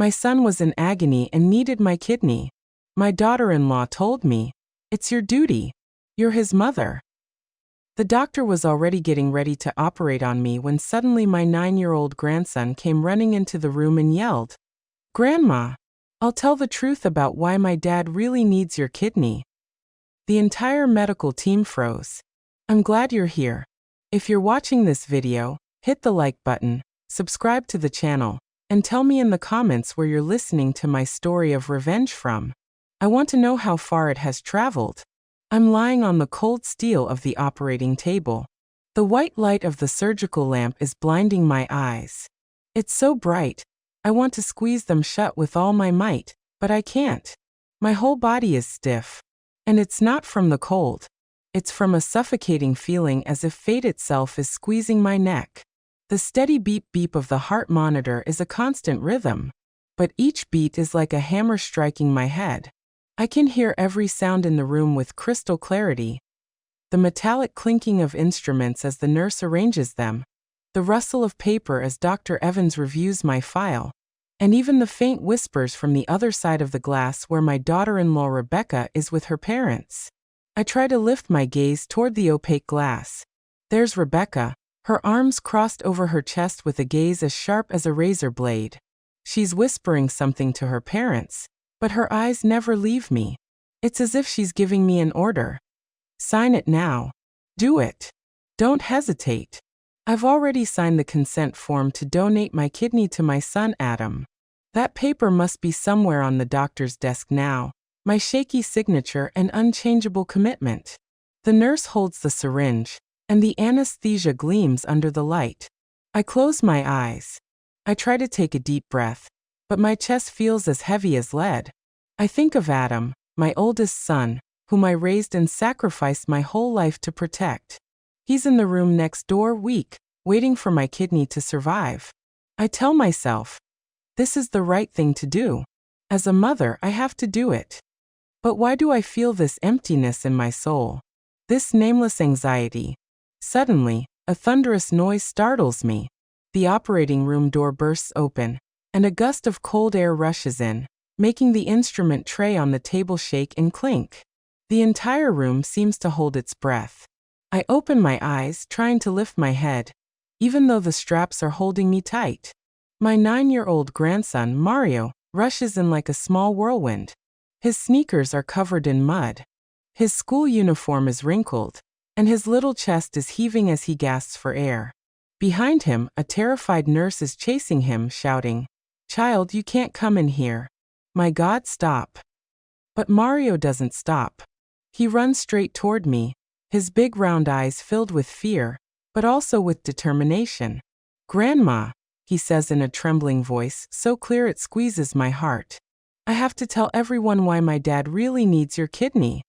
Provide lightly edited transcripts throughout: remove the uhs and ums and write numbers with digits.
My son was in agony and needed my kidney. My daughter-in-law told me, "It's your duty. You're his mother." The doctor was already getting ready to operate on me when suddenly my 9-year-old grandson came running into the room and yelled, "Grandma, I'll tell the truth about why my dad really needs your kidney." The entire medical team froze. I'm glad you're here. If you're watching this video, hit the like button, subscribe to the channel, and tell me in the comments where you're listening to my story of revenge from. I want to know how far it has traveled. I'm lying on the cold steel of the operating table. The white light of the surgical lamp is blinding my eyes. It's so bright, I want to squeeze them shut with all my might, but I can't. My whole body is stiff. And it's not from the cold. It's from a suffocating feeling as if fate itself is squeezing my neck. The steady beep-beep of the heart monitor is a constant rhythm, but each beat is like a hammer striking my head. I can hear every sound in the room with crystal clarity. The metallic clinking of instruments as the nurse arranges them, the rustle of paper as Dr. Evans reviews my file, and even the faint whispers from the other side of the glass where my daughter-in-law Rebecca is with her parents. I try to lift my gaze toward the opaque glass. There's Rebecca, her arms crossed over her chest with a gaze as sharp as a razor blade. She's whispering something to her parents, but her eyes never leave me. It's as if she's giving me an order. Sign it now. Do it. Don't hesitate. I've already signed the consent form to donate my kidney to my son Adam. That paper must be somewhere on the doctor's desk now, my shaky signature and unchangeable commitment. The nurse holds the syringe, and the anesthesia gleams under the light. I close my eyes. I try to take a deep breath, but my chest feels as heavy as lead. I think of Adam, my oldest son, whom I raised and sacrificed my whole life to protect. He's in the room next door, weak, waiting for my kidney to survive. I tell myself, this is the right thing to do. As a mother, I have to do it. But why do I feel this emptiness in my soul? This nameless anxiety? Suddenly, a thunderous noise startles me. The operating room door bursts open, and a gust of cold air rushes in, making the instrument tray on the table shake and clink. The entire room seems to hold its breath. I open my eyes, trying to lift my head, even though the straps are holding me tight. My 9-year-old grandson, Mario, rushes in like a small whirlwind. His sneakers are covered in mud. His school uniform is wrinkled, and his little chest is heaving as he gasps for air. Behind him, a terrified nurse is chasing him, shouting, "Child, you can't come in here. My God, stop." But Mario doesn't stop. He runs straight toward me, his big round eyes filled with fear, but also with determination. "Grandma," he says in a trembling voice, so clear it squeezes my heart. "I have to tell everyone why my dad really needs your kidney."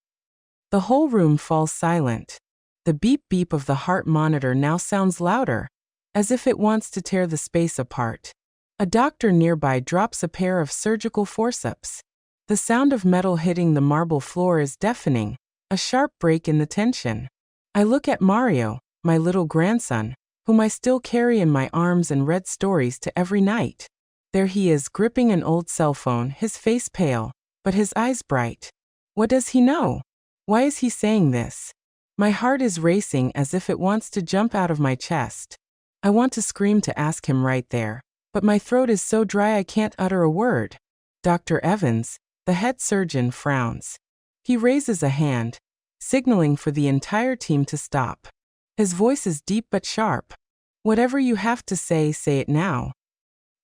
The whole room falls silent. The beep-beep of the heart monitor now sounds louder, as if it wants to tear the space apart. A doctor nearby drops a pair of surgical forceps. The sound of metal hitting the marble floor is deafening, a sharp break in the tension. I look at Mario, my little grandson, whom I still carry in my arms and read stories to every night. There he is, gripping an old cell phone, his face pale, but his eyes bright. What does he know? Why is he saying this? My heart is racing as if it wants to jump out of my chest. I want to scream to ask him right there, but my throat is so dry I can't utter a word. Dr. Evans, the head surgeon, frowns. He raises a hand, signaling for the entire team to stop. His voice is deep but sharp. "Whatever you have to say, say it now."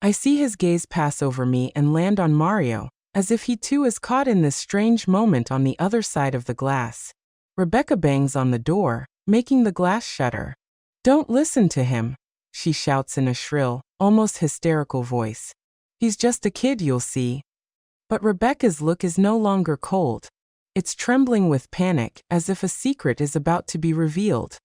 I see his gaze pass over me and land on Mario, as if he too is caught in this strange moment on the other side of the glass. Rebecca bangs on the door, making the glass shudder. "Don't listen to him," she shouts in a shrill, almost hysterical voice. "He's just a kid, you'll see." But Rebecca's look is no longer cold. It's trembling with panic, as if a secret is about to be revealed.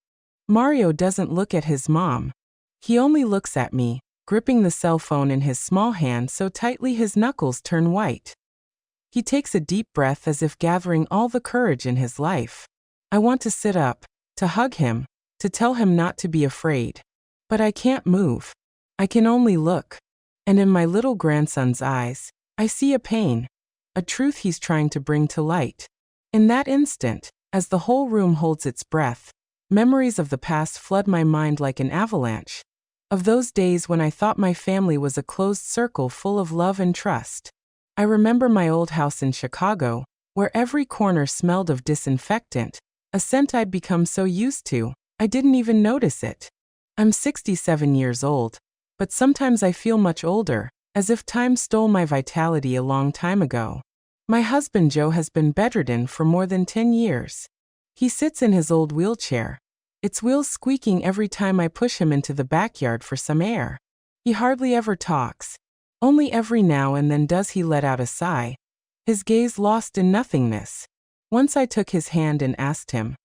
Mario doesn't look at his mom. He only looks at me, gripping the cell phone in his small hand so tightly his knuckles turn white. He takes a deep breath as if gathering all the courage in his life. I want to sit up, to hug him, to tell him not to be afraid. But I can't move. I can only look. And in my little grandson's eyes, I see a pain, a truth he's trying to bring to light. In that instant, as the whole room holds its breath, memories of the past flood my mind like an avalanche. Of those days when I thought my family was a closed circle full of love and trust. I remember my old house in Chicago, where every corner smelled of disinfectant, a scent I'd become so used to, I didn't even notice it. I'm 67 years old, but sometimes I feel much older, as if time stole my vitality a long time ago. My husband Joe has been bedridden for more than 10 years. He sits in his old wheelchair, its wheels squeaking every time I push him into the backyard for some air. He hardly ever talks. Only every now and then does he let out a sigh, his gaze lost in nothingness. Once I took his hand and asked him,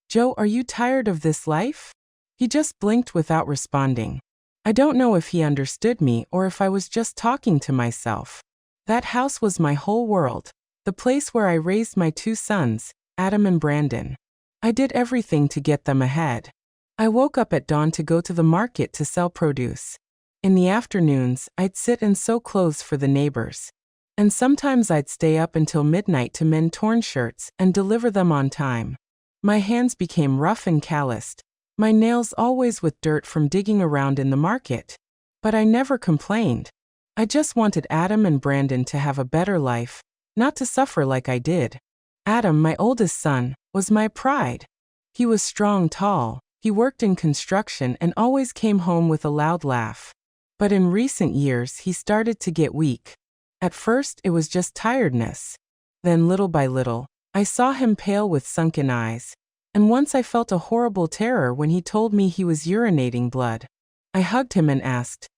"Joe, are you tired of this life?" He just blinked without responding. I don't know if he understood me or if I was just talking to myself. That house was my whole world, the place where I raised my two sons, Adam and Brandon. I did everything to get them ahead. I woke up at dawn to go to the market to sell produce. In the afternoons, I'd sit and sew clothes for the neighbors. And sometimes I'd stay up until midnight to mend torn shirts and deliver them on time. My hands became rough and calloused, my nails always with dirt from digging around in the market. But I never complained. I just wanted Adam and Brandon to have a better life, not to suffer like I did. Adam, my oldest son, was my pride. He was strong, tall, he worked in construction and always came home with a loud laugh. But in recent years he started to get weak. At first it was just tiredness. Then little by little, I saw him pale with sunken eyes. And once I felt a horrible terror when he told me he was urinating blood. I hugged him and asked,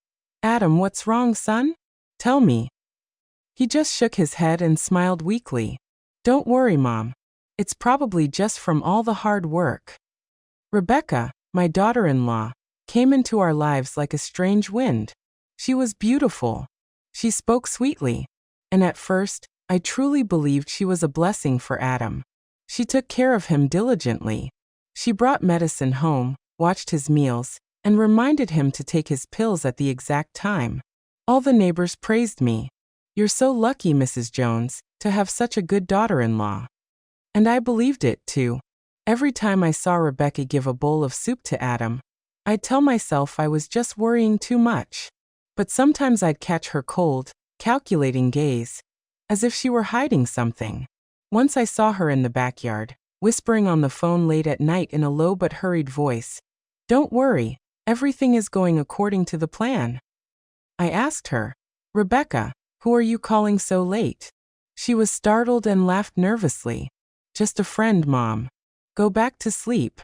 "Adam, what's wrong, son? Tell me." He just shook his head and smiled weakly. "Don't worry, Mom. It's probably just from all the hard work." Rebecca, my daughter-in-law, came into our lives like a strange wind. She was beautiful. She spoke sweetly. And at first, I truly believed she was a blessing for Adam. She took care of him diligently. She brought medicine home, watched his meals, and reminded him to take his pills at the exact time. All the neighbors praised me. "You're so lucky, Mrs. Jones, to have such a good daughter-in-law." And I believed it, too. Every time I saw Rebecca give a bowl of soup to Adam, I'd tell myself I was just worrying too much. But sometimes I'd catch her cold, calculating gaze, as if she were hiding something. Once I saw her in the backyard, whispering on the phone late at night in a low but hurried voice, "Don't worry, everything is going according to the plan." I asked her, "Rebecca, who are you calling so late?" She was startled and laughed nervously. "Just a friend, Mom. Go back to sleep."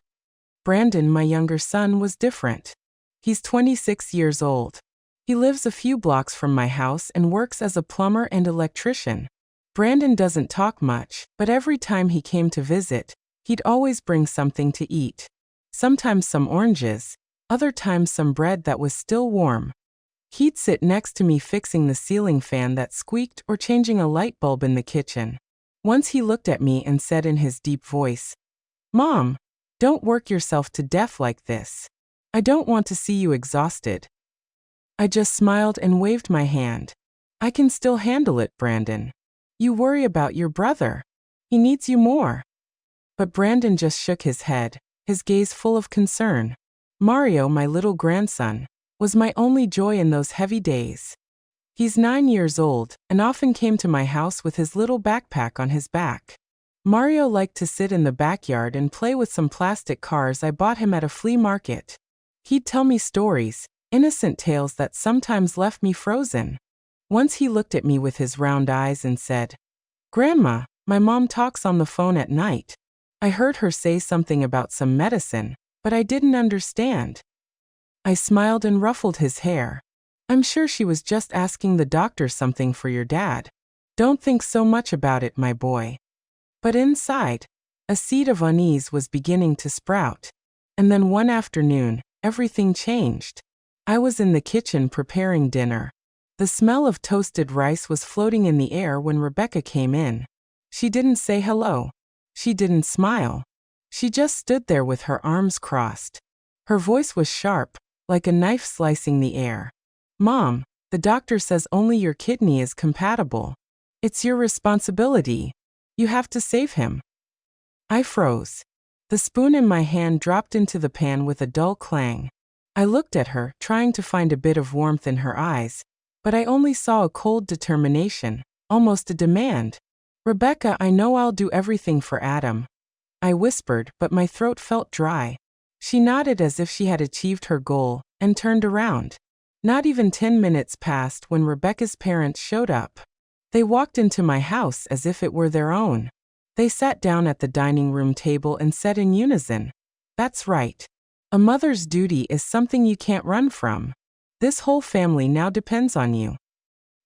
Brandon, my younger son, was different. He's 26 years old. He lives a few blocks from my house and works as a plumber and electrician. Brandon doesn't talk much, but every time he came to visit, he'd always bring something to eat. Sometimes some oranges, other times some bread that was still warm. He'd sit next to me fixing the ceiling fan that squeaked or changing a light bulb in the kitchen. Once he looked at me and said in his deep voice, "Mom, don't work yourself to death like this. I don't want to see you exhausted." I just smiled and waved my hand. "I can still handle it, Brandon. You worry about your brother. He needs you more." But Brandon just shook his head, his gaze full of concern. Mario, my little grandson, was my only joy in those heavy days. He's 9 years old and often came to my house with his little backpack on his back. Mario liked to sit in the backyard and play with some plastic cars I bought him at a flea market. He'd tell me stories, innocent tales that sometimes left me frozen. Once he looked at me with his round eyes and said, "Grandma, my mom talks on the phone at night. I heard her say something about some medicine, but I didn't understand." I smiled and ruffled his hair. "I'm sure she was just asking the doctor something for your dad. Don't think so much about it, my boy." But inside, a seed of unease was beginning to sprout. And then one afternoon, everything changed. I was in the kitchen preparing dinner. The smell of toasted rice was floating in the air when Rebecca came in. She didn't say hello. She didn't smile. She just stood there with her arms crossed. Her voice was sharp, like a knife slicing the air. "Mom, The doctor says only your kidney is compatible. It's your responsibility. You have to save him. I froze. The spoon in my hand dropped into the pan with a dull clang. I looked at her, trying to find a bit of warmth in her eyes, but I only saw a cold determination, almost a demand. Rebecca, I know I'll do everything for Adam. I whispered, but my throat felt dry. She nodded as if she had achieved her goal, and turned around. Not even 10 minutes passed when Rebecca's parents showed up. They walked into my house as if it were their own. They sat down at the dining room table and said in unison, "That's right. A mother's duty is something you can't run from. This whole family now depends on you."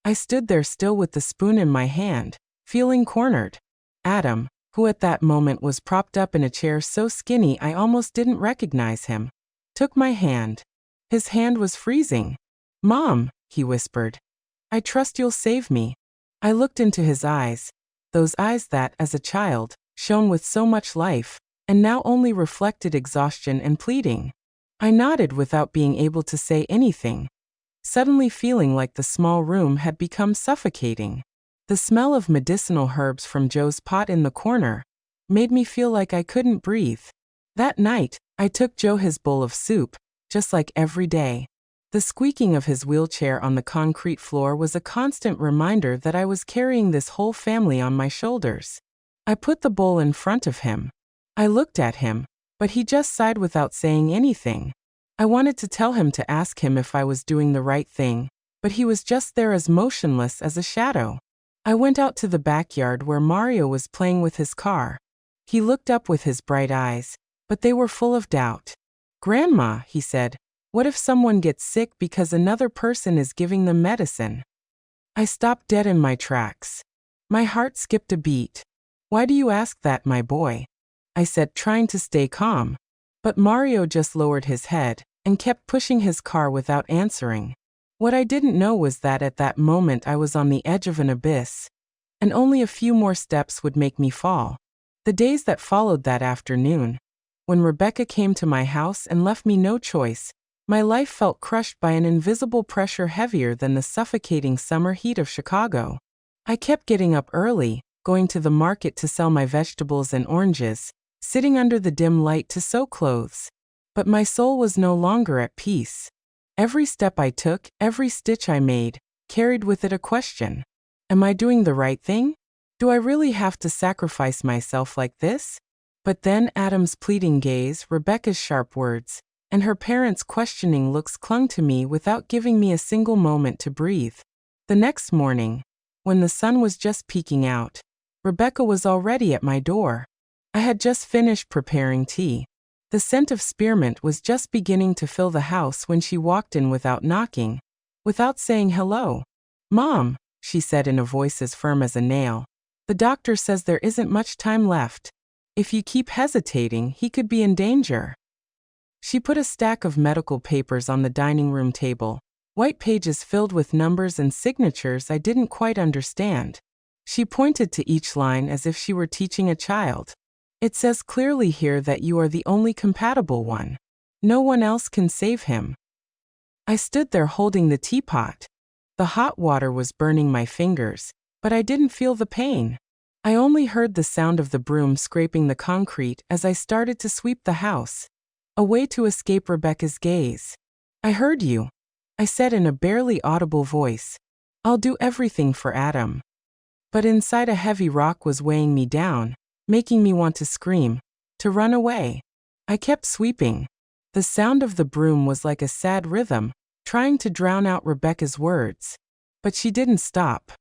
I stood there still with the spoon in my hand, feeling cornered. Adam, who at that moment was propped up in a chair so skinny I almost didn't recognize him, took my hand. His hand was freezing. "Mom," he whispered, "I trust you'll save me." I looked into his eyes, those eyes that, as a child, shone with so much life, and now only reflected exhaustion and pleading. I nodded without being able to say anything, suddenly feeling like the small room had become suffocating. The smell of medicinal herbs from Joe's pot in the corner made me feel like I couldn't breathe. That night, I took Joe his bowl of soup, just like every day. The squeaking of his wheelchair on the concrete floor was a constant reminder that I was carrying this whole family on my shoulders. I put the bowl in front of him. I looked at him, but he just sighed without saying anything. I wanted to tell him to ask him if I was doing the right thing, but he was just there as motionless as a shadow. I went out to the backyard where Mario was playing with his car. He looked up with his bright eyes, but they were full of doubt. "Grandma," he said, "what if someone gets sick because another person is giving them medicine?" I stopped dead in my tracks. My heart skipped a beat. "Why do you ask that, my boy?" I said, trying to stay calm. But Mario just lowered his head and kept pushing his car without answering. What I didn't know was that at that moment I was on the edge of an abyss, and only a few more steps would make me fall. The days that followed that afternoon, when Rebecca came to my house and left me no choice, my life felt crushed by an invisible pressure heavier than the suffocating summer heat of Chicago. I kept getting up early, going to the market to sell my vegetables and oranges, sitting under the dim light to sew clothes. But my soul was no longer at peace. Every step I took, every stitch I made, carried with it a question. Am I doing the right thing? Do I really have to sacrifice myself like this? But then Adam's pleading gaze, Rebecca's sharp words, and her parents' questioning looks clung to me without giving me a single moment to breathe. The next morning, when the sun was just peeking out, Rebecca was already at my door. I had just finished preparing tea. The scent of spearmint was just beginning to fill the house when she walked in without knocking, without saying hello. "Mom," she said in a voice as firm as a nail, "the doctor says there isn't much time left. If you keep hesitating, he could be in danger." She put a stack of medical papers on the dining room table, white pages filled with numbers and signatures I didn't quite understand. She pointed to each line as if she were teaching a child. "It says clearly here that you are the only compatible one. No one else can save him." I stood there holding the teapot. The hot water was burning my fingers, but I didn't feel the pain. I only heard the sound of the broom scraping the concrete as I started to sweep the house, a way to escape Rebecca's gaze. "I heard you," I said in a barely audible voice. "I'll do everything for Adam." But inside a heavy rock was weighing me down, making me want to scream, to run away. I kept sweeping. The sound of the broom was like a sad rhythm, trying to drown out Rebecca's words. But she didn't stop.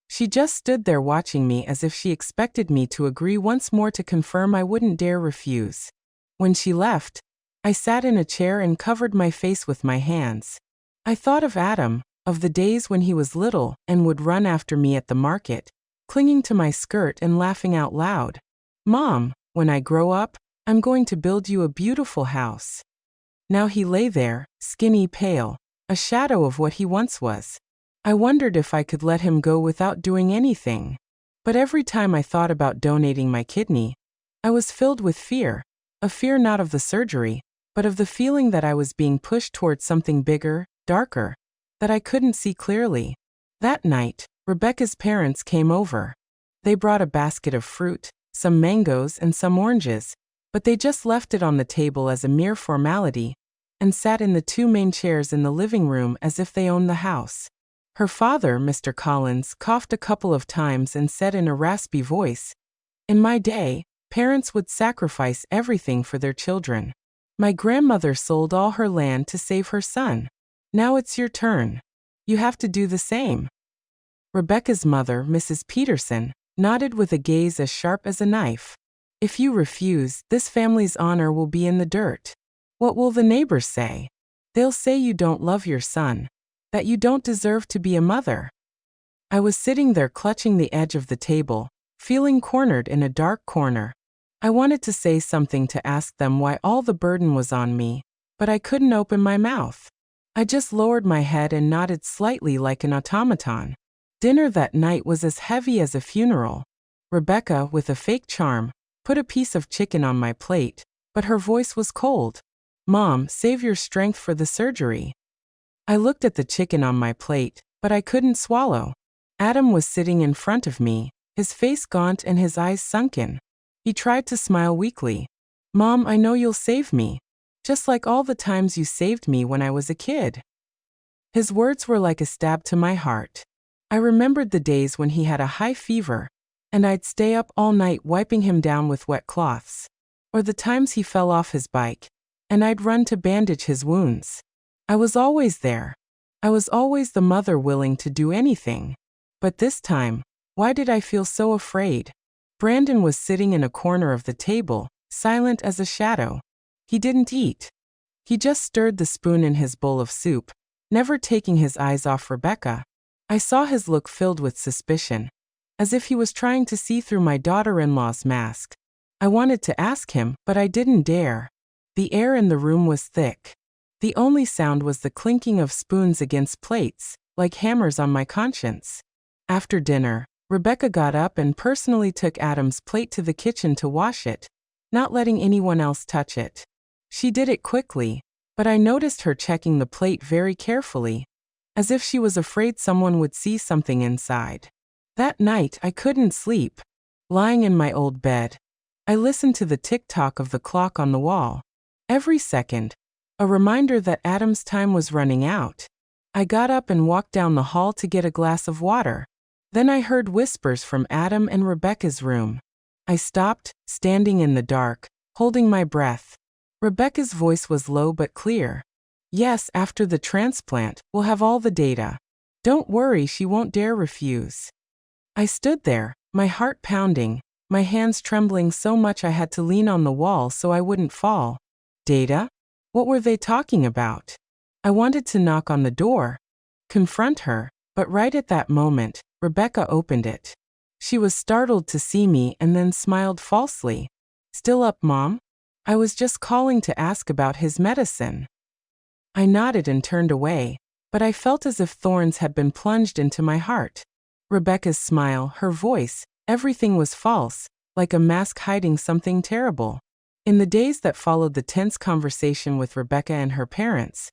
She just stood there watching me as if she expected me to agree once more to confirm I wouldn't dare refuse. When she left, I sat in a chair and covered my face with my hands. I thought of Adam, of the days when he was little and would run after me at the market, clinging to my skirt and laughing out loud. "Mom, when I grow up, I'm going to build you a beautiful house." Now he lay there, skinny, pale, a shadow of what he once was. I wondered if I could let him go without doing anything. But every time I thought about donating my kidney, I was filled with fear, a fear not of the surgery, but of the feeling that I was being pushed towards something bigger, darker. that I couldn't see clearly. That night, Rebecca's parents came over. They brought a basket of fruit, some mangoes and some oranges, but they just left it on the table as a mere formality and sat in the two main chairs in the living room as if they owned the house. Her father, Mr. Collins, coughed a couple of times and said in a raspy voice, "In my day, parents would sacrifice everything for their children. My grandmother sold all her land to save her son. Now it's your turn. You have to do the same." Rebecca's mother, Mrs. Peterson, nodded with a gaze as sharp as a knife. "If you refuse, this family's honor will be in the dirt. What will the neighbors say? They'll say you don't love your son, that you don't deserve to be a mother." I was sitting there clutching the edge of the table, feeling cornered in a dark corner. I wanted to say something to ask them why all the burden was on me, but I couldn't open my mouth. I just lowered my head and nodded slightly like an automaton. Dinner that night was as heavy as a funeral. Rebecca, with a fake charm, put a piece of chicken on my plate, but her voice was cold. "Mom, save your strength for the surgery." I looked at the chicken on my plate, but I couldn't swallow. Adam was sitting in front of me, his face gaunt and his eyes sunken. He tried to smile weakly. "Mom, I know you'll save me, just like all the times you saved me when I was a kid." His words were like a stab to my heart. I remembered the days when he had a high fever, and I'd stay up all night wiping him down with wet cloths. Or the times he fell off his bike, and I'd run to bandage his wounds. I was always there. I was always the mother willing to do anything. But this time, why did I feel so afraid? Brandon was sitting in a corner of the table, silent as a shadow. He didn't eat. He just stirred the spoon in his bowl of soup, never taking his eyes off Rebecca. I saw his look filled with suspicion, as if he was trying to see through my daughter-in-law's mask. I wanted to ask him, but I didn't dare. The air in the room was thick. The only sound was the clinking of spoons against plates, like hammers on my conscience. After dinner, Rebecca got up and personally took Adam's plate to the kitchen to wash it, not letting anyone else touch it. She did it quickly, but I noticed her checking the plate very carefully, as if she was afraid someone would see something inside. That night, I couldn't sleep. Lying in my old bed, I listened to the tick-tock of the clock on the wall. Every second, a reminder that Adam's time was running out. I got up and walked down the hall to get a glass of water. Then I heard whispers from Adam and Rebecca's room. I stopped, standing in the dark, holding my breath. Rebecca's voice was low but clear. "Yes, after the transplant, we'll have all the data. Don't worry, she won't dare refuse." I stood there, my heart pounding, my hands trembling so much I had to lean on the wall so I wouldn't fall. Data? What were they talking about? I wanted to knock on the door, confront her, but right at that moment, Rebecca opened it. She was startled to see me and then smiled falsely. "Still up, Mom? I was just calling to ask about his medicine." I nodded and turned away, but I felt as if thorns had been plunged into my heart. Rebecca's smile, her voice, everything was false, like a mask hiding something terrible. In the days that followed the tense conversation with Rebecca and her parents,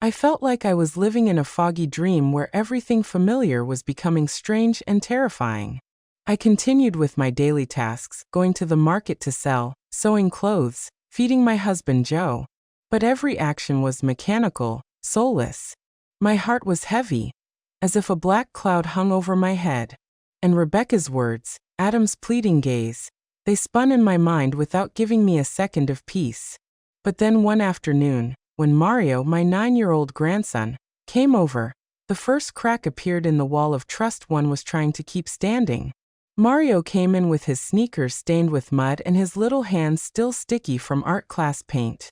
I felt like I was living in a foggy dream where everything familiar was becoming strange and terrifying. I continued with my daily tasks, going to the market to sell, sewing clothes, feeding my husband Joe. But every action was mechanical, soulless. My heart was heavy, as if a black cloud hung over my head. And Rebecca's words, Adam's pleading gaze, they spun in my mind without giving me a second of peace. But then one afternoon, when Mario, my 9-year-old grandson, came over, the first crack appeared in the wall of trust one was trying to keep standing. Mario came in with his sneakers stained with mud and his little hands still sticky from art class paint.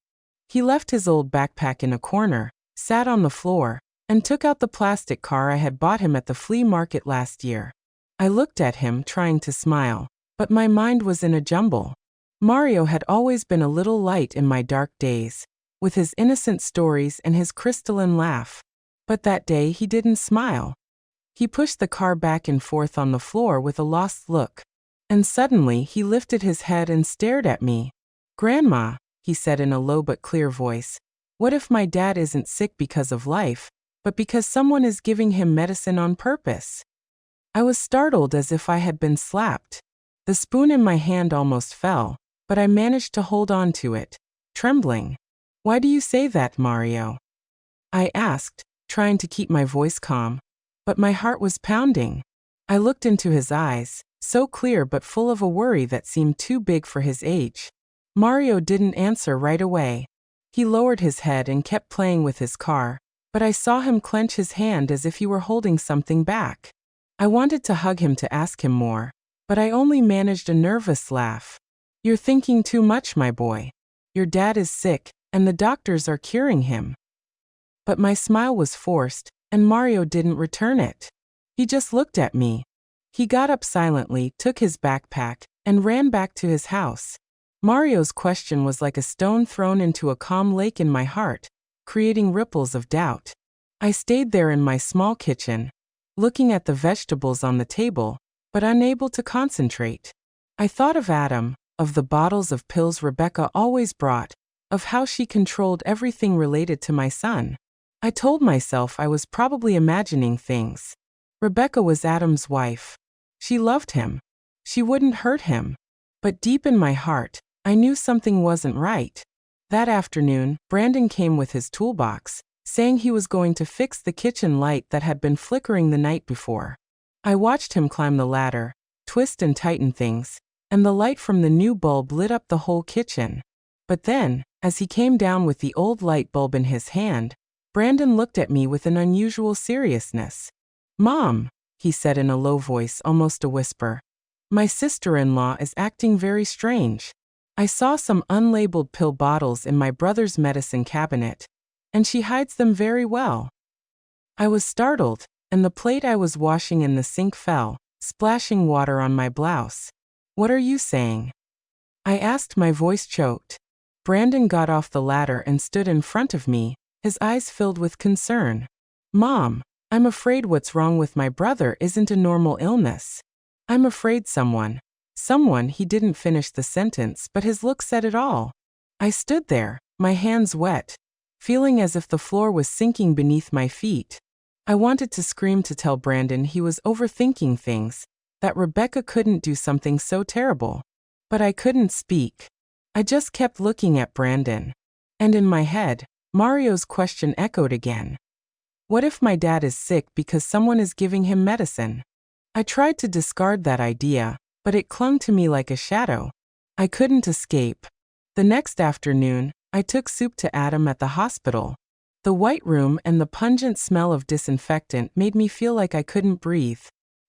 He left his old backpack in a corner, sat on the floor, and took out the plastic car I had bought him at the flea market last year. I looked at him, trying to smile, but my mind was in a jumble. Mario had always been a little light in my dark days, with his innocent stories and his crystalline laugh. But that day he didn't smile. He pushed the car back and forth on the floor with a lost look. And suddenly he lifted his head and stared at me. "Grandma," he said in a low but clear voice, "what if my dad isn't sick because of life, but because someone is giving him medicine on purpose. I was startled as if I had been slapped. The spoon in my hand almost fell, but I managed to hold on to it, trembling. Why do you say that, Mario? I asked, trying to keep my voice calm, but my heart was pounding. I looked into his eyes, so clear but full of a worry that seemed too big for his age. Mario didn't answer right away. He lowered his head and kept playing with his car, but I saw him clench his hand as if he were holding something back. I wanted to hug him to ask him more, but I only managed a nervous laugh. You're thinking too much, my boy. Your dad is sick, and the doctors are curing him. But my smile was forced, and Mario didn't return it. He just looked at me. He got up silently, took his backpack, and ran back to his house. Mario's question was like a stone thrown into a calm lake in my heart, creating ripples of doubt. I stayed there in my small kitchen, looking at the vegetables on the table, but unable to concentrate. I thought of Adam, of the bottles of pills Rebecca always brought, of how she controlled everything related to my son. I told myself I was probably imagining things. Rebecca was Adam's wife. She loved him. She wouldn't hurt him. But deep in my heart, I knew something wasn't right. That afternoon, Brandon came with his toolbox, saying he was going to fix the kitchen light that had been flickering the night before. I watched him climb the ladder, twist and tighten things, and the light from the new bulb lit up the whole kitchen. But then, as he came down with the old light bulb in his hand, Brandon looked at me with an unusual seriousness. "Mom," he said in a low voice, almost a whisper, "my sister-in-law is acting very strange. I saw some unlabeled pill bottles in my brother's medicine cabinet, and she hides them very well." I was startled, and the plate I was washing in the sink fell, splashing water on my blouse. "What are you saying?" I asked, my voice choked. Brandon got off the ladder and stood in front of me, his eyes filled with concern. "Mom, I'm afraid what's wrong with my brother isn't a normal illness. I'm afraid someone, he didn't finish the sentence, but his look said it all. I stood there, my hands wet, feeling as if the floor was sinking beneath my feet. I wanted to scream to tell Brandon he was overthinking things, that Rebecca couldn't do something so terrible. But I couldn't speak. I just kept looking at Brandon. And in my head, Mario's question echoed again. What if my dad is sick because someone is giving him medicine? I tried to discard that idea, but it clung to me like a shadow. I couldn't escape. The next afternoon, I took soup to Adam at the hospital. The white room and the pungent smell of disinfectant made me feel like I couldn't breathe.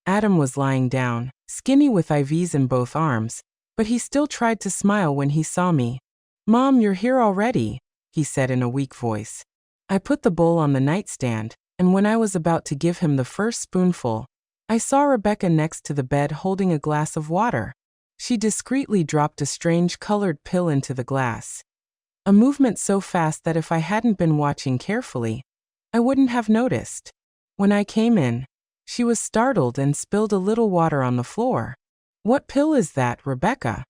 Adam was lying down, skinny with IVs in both arms, but he still tried to smile when he saw me. "Mom, you're here already," he said in a weak voice. I put the bowl on the nightstand, and when I was about to give him the first spoonful, I saw Rebecca next to the bed holding a glass of water. She discreetly dropped a strange colored pill into the glass. A movement so fast that if I hadn't been watching carefully, I wouldn't have noticed. When I came in, she was startled and spilled a little water on the floor. "What pill is that, Rebecca?"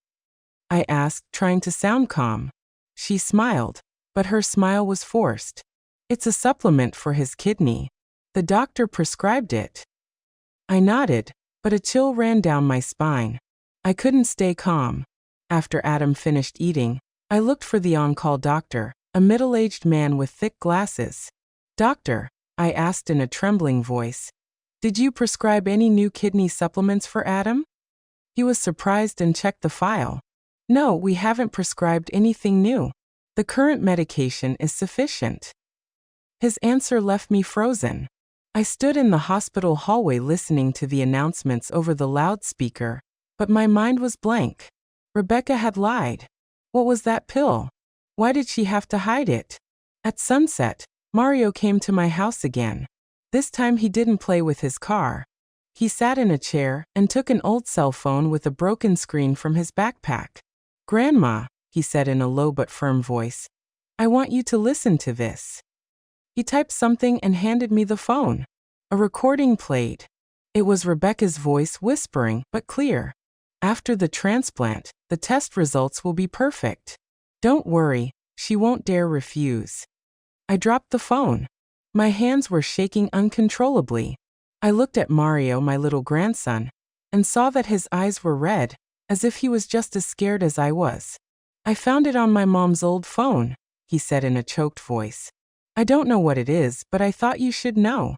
I asked, trying to sound calm. She smiled, but her smile was forced. "It's a supplement for his kidney. The doctor prescribed it." I nodded, but a chill ran down my spine. I couldn't stay calm. After Adam finished eating, I looked for the on-call doctor, a middle-aged man with thick glasses. "Doctor," I asked in a trembling voice, "did you prescribe any new kidney supplements for Adam?" He was surprised and checked the file. "No, we haven't prescribed anything new. The current medication is sufficient." His answer left me frozen. I stood in the hospital hallway listening to the announcements over the loudspeaker, but my mind was blank. Rebecca had lied. What was that pill? Why did she have to hide it? At sunset, Mario came to my house again. This time he didn't play with his car. He sat in a chair and took an old cell phone with a broken screen from his backpack. "Grandma," he said in a low but firm voice, "I want you to listen to this." He typed something and handed me the phone. A recording played. It was Rebecca's voice whispering, but clear. "After the transplant, the test results will be perfect. Don't worry, she won't dare refuse." I dropped the phone. My hands were shaking uncontrollably. I looked at Mario, my little grandson, and saw that his eyes were red, as if he was just as scared as I was. I found it on my mom's old phone, he said in a choked voice. I don't know what it is, but I thought you should know.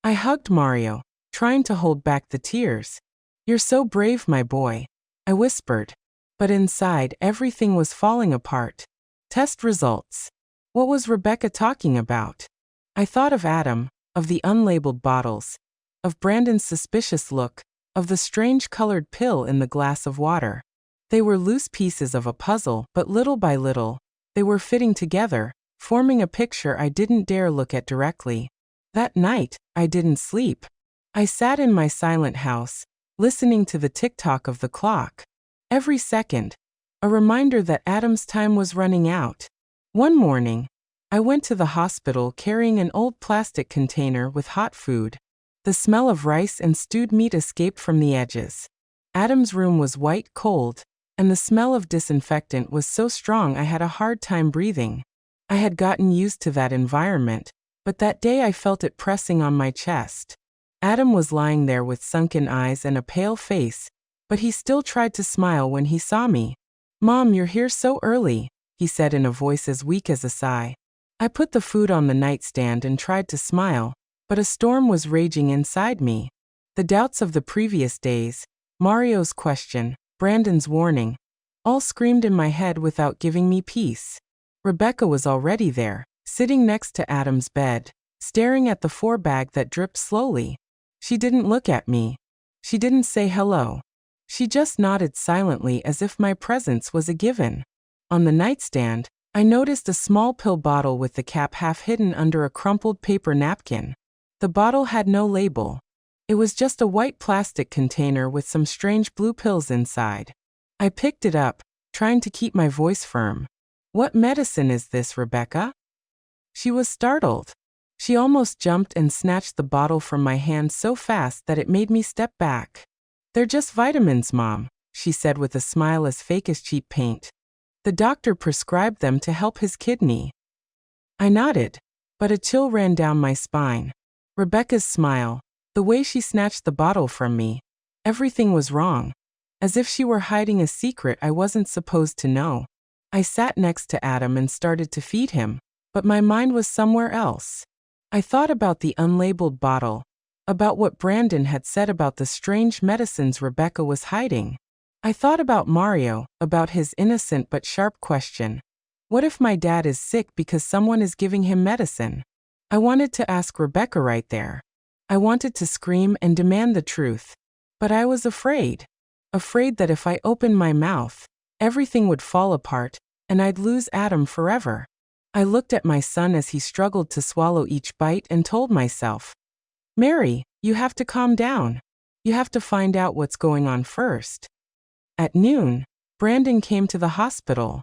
I hugged Mario, trying to hold back the tears. You're so brave, my boy, I whispered. But inside, everything was falling apart. Test results. What was Rebecca talking about? I thought of Adam, of the unlabeled bottles, of Brandon's suspicious look, of the strange colored pill in the glass of water. They were loose pieces of a puzzle, but little by little, they were fitting together, forming a picture I didn't dare look at directly. That night, I didn't sleep. I sat in my silent house, listening to the tick-tock of the clock. Every second, a reminder that Adam's time was running out. One morning, I went to the hospital carrying an old plastic container with hot food. The smell of rice and stewed meat escaped from the edges. Adam's room was white cold, and the smell of disinfectant was so strong I had a hard time breathing. I had gotten used to that environment, but that day I felt it pressing on my chest. Adam was lying there with sunken eyes and a pale face, but he still tried to smile when he saw me. "Mom, you're here so early," he said in a voice as weak as a sigh. I put the food on the nightstand and tried to smile, but a storm was raging inside me. The doubts of the previous days, Mario's question, Brandon's warning, all screamed in my head without giving me peace. Rebecca was already there, sitting next to Adam's bed, staring at the 4 bag that dripped slowly. She didn't look at me. She didn't say hello. She just nodded silently as if my presence was a given. On the nightstand, I noticed a small pill bottle with the cap half hidden under a crumpled paper napkin. The bottle had no label. It was just a white plastic container with some strange blue pills inside. I picked it up, trying to keep my voice firm. "What medicine is this, Rebecca?" She was startled. She almost jumped and snatched the bottle from my hand so fast that it made me step back. "They're just vitamins, Mom," she said with a smile as fake as cheap paint. "The doctor prescribed them to help his kidney." I nodded, but a chill ran down my spine. Rebecca's smile, the way she snatched the bottle from me, everything was wrong. As if she were hiding a secret I wasn't supposed to know. I sat next to Adam and started to feed him, but my mind was somewhere else. I thought about the unlabeled bottle, about what Brandon had said about the strange medicines Rebecca was hiding. I thought about Mario, about his innocent but sharp question. What if my dad is sick because someone is giving him medicine? I wanted to ask Rebecca right there. I wanted to scream and demand the truth. But I was afraid. Afraid that if I opened my mouth, everything would fall apart, and I'd lose Adam forever. I looked at my son as he struggled to swallow each bite and told myself, "Mary, you have to calm down. You have to find out what's going on first." At noon, Brandon came to the hospital.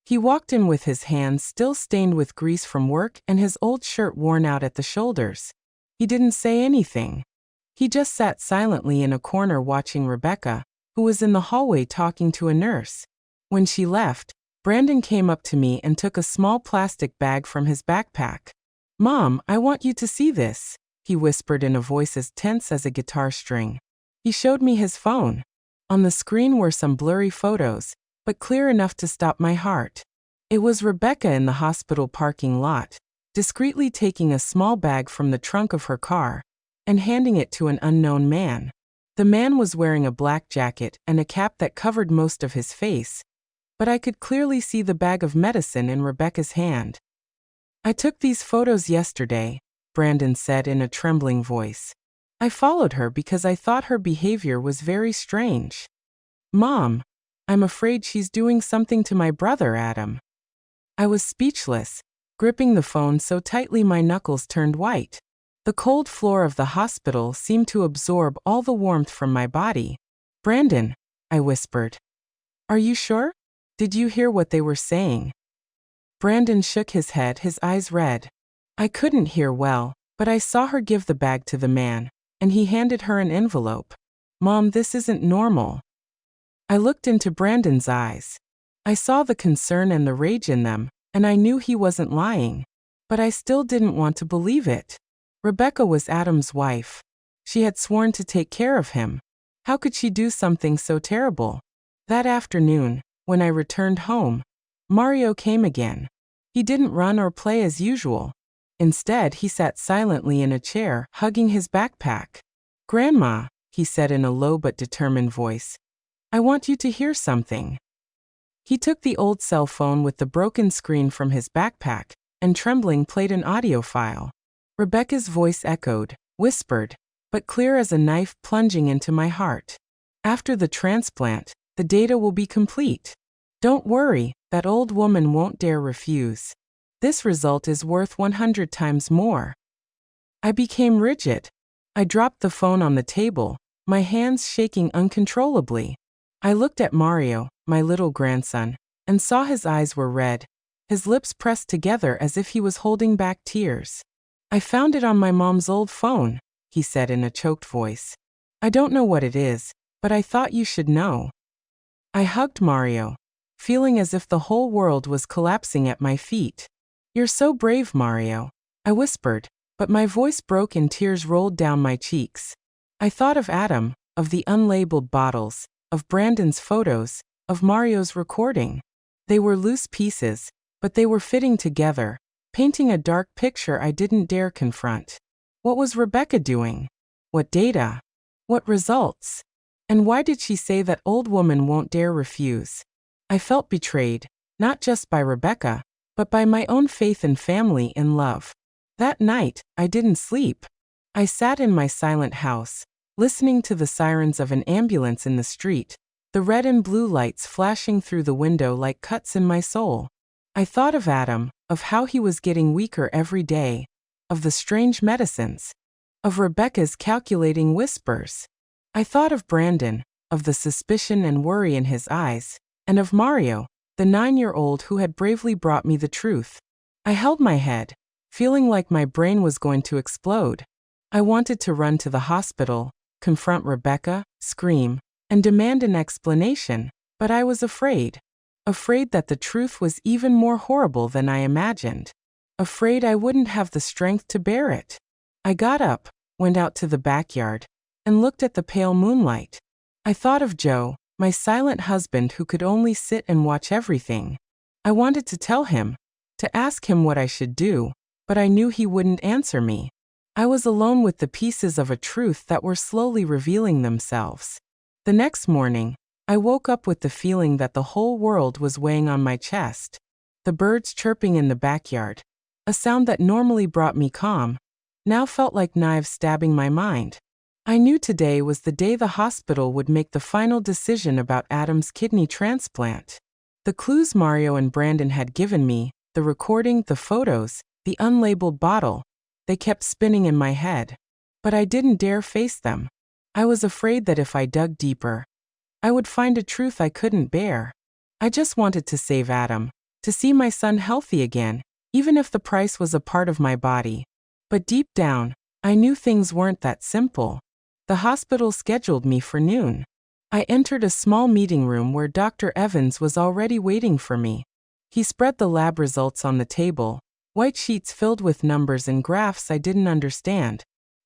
He walked in with his hands still stained with grease from work and his old shirt worn out at the shoulders. He didn't say anything. He just sat silently in a corner watching Rebecca, who was in the hallway talking to a nurse. When she left, Brandon came up to me and took a small plastic bag from his backpack. "Mom, I want you to see this," he whispered in a voice as tense as a guitar string. He showed me his phone. On the screen were some blurry photos, but clear enough to stop my heart. It was Rebecca in the hospital parking lot, discreetly taking a small bag from the trunk of her car and handing it to an unknown man. The man was wearing a black jacket and a cap that covered most of his face, but I could clearly see the bag of medicine in Rebecca's hand. "I took these photos yesterday," Brandon said in a trembling voice. "I followed her because I thought her behavior was very strange. Mom, I'm afraid she's doing something to my brother, Adam." I was speechless, gripping the phone so tightly my knuckles turned white. The cold floor of the hospital seemed to absorb all the warmth from my body. "Brandon," I whispered. "Are you sure? Did you hear what they were saying?" Brandon shook his head, his eyes red. I couldn't hear well, but I saw her give the bag to the man, and he handed her an envelope. "Mom, this isn't normal." I looked into Brandon's eyes. I saw the concern and the rage in them, and I knew he wasn't lying. But I still didn't want to believe it. Rebecca was Adam's wife. She had sworn to take care of him. How could she do something so terrible? That afternoon, when I returned home, Mario came again. He didn't run or play as usual. Instead, he sat silently in a chair, hugging his backpack. "Grandma," he said in a low but determined voice, "I want you to hear something." He took the old cell phone with the broken screen from his backpack, and trembling played an audio file. Rebecca's voice echoed, whispered, but clear as a knife plunging into my heart. "After the transplant, the data will be complete. Don't worry, that old woman won't dare refuse. This result is worth 100 times more." I became rigid. I dropped the phone on the table, my hands shaking uncontrollably. I looked at Mario, my little grandson, and saw his eyes were red, his lips pressed together as if he was holding back tears. "I found it on my mom's old phone," he said in a choked voice. "I don't know what it is, but I thought you should know." I hugged Mario, feeling as if the whole world was collapsing at my feet. "You're so brave, Mario," I whispered, but my voice broke and tears rolled down my cheeks. I thought of Adam, of the unlabeled bottles, of Brandon's photos, of Mario's recording. They were loose pieces, but they were fitting together, painting a dark picture I didn't dare confront. What was Rebecca doing? What data? What results? And why did she say that old woman won't dare refuse? I felt betrayed, not just by Rebecca, but by my own faith and family and love. That night, I didn't sleep. I sat in my silent house, listening to the sirens of an ambulance in the street, the red and blue lights flashing through the window like cuts in my soul. I thought of Adam, of how he was getting weaker every day, of the strange medicines, of Rebecca's calculating whispers. I thought of Brandon, of the suspicion and worry in his eyes, and of Mario, the 9-year-old who had bravely brought me the truth. I held my head, feeling like my brain was going to explode. I wanted to run to the hospital, confront Rebecca, scream, and demand an explanation, but I was afraid. Afraid that the truth was even more horrible than I imagined. Afraid I wouldn't have the strength to bear it. I got up, went out to the backyard, and looked at the pale moonlight. I thought of Joe, my silent husband who could only sit and watch everything. I wanted to tell him, to ask him what I should do, but I knew he wouldn't answer me. I was alone with the pieces of a truth that were slowly revealing themselves. The next morning, I woke up with the feeling that the whole world was weighing on my chest. The birds chirping in the backyard, a sound that normally brought me calm, now felt like knives stabbing my mind. I knew today was the day the hospital would make the final decision about Adam's kidney transplant. The clues Mario and Brandon had given me, the recording, the photos, the unlabeled bottle, they kept spinning in my head. But I didn't dare face them. I was afraid that if I dug deeper, I would find a truth I couldn't bear. I just wanted to save Adam, to see my son healthy again, even if the price was a part of my body. But deep down, I knew things weren't that simple. The hospital scheduled me for noon. I entered a small meeting room where Dr. Evans was already waiting for me. He spread the lab results on the table, white sheets filled with numbers and graphs I didn't understand.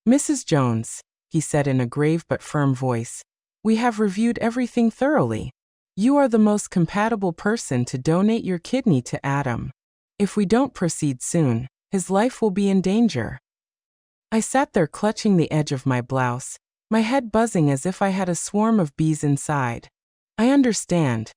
"Mrs. Jones," he said in a grave but firm voice, "we have reviewed everything thoroughly. You are the most compatible person to donate your kidney to Adam. If we don't proceed soon, his life will be in danger." I sat there clutching the edge of my blouse, my head buzzing as if I had a swarm of bees inside. "I understand,"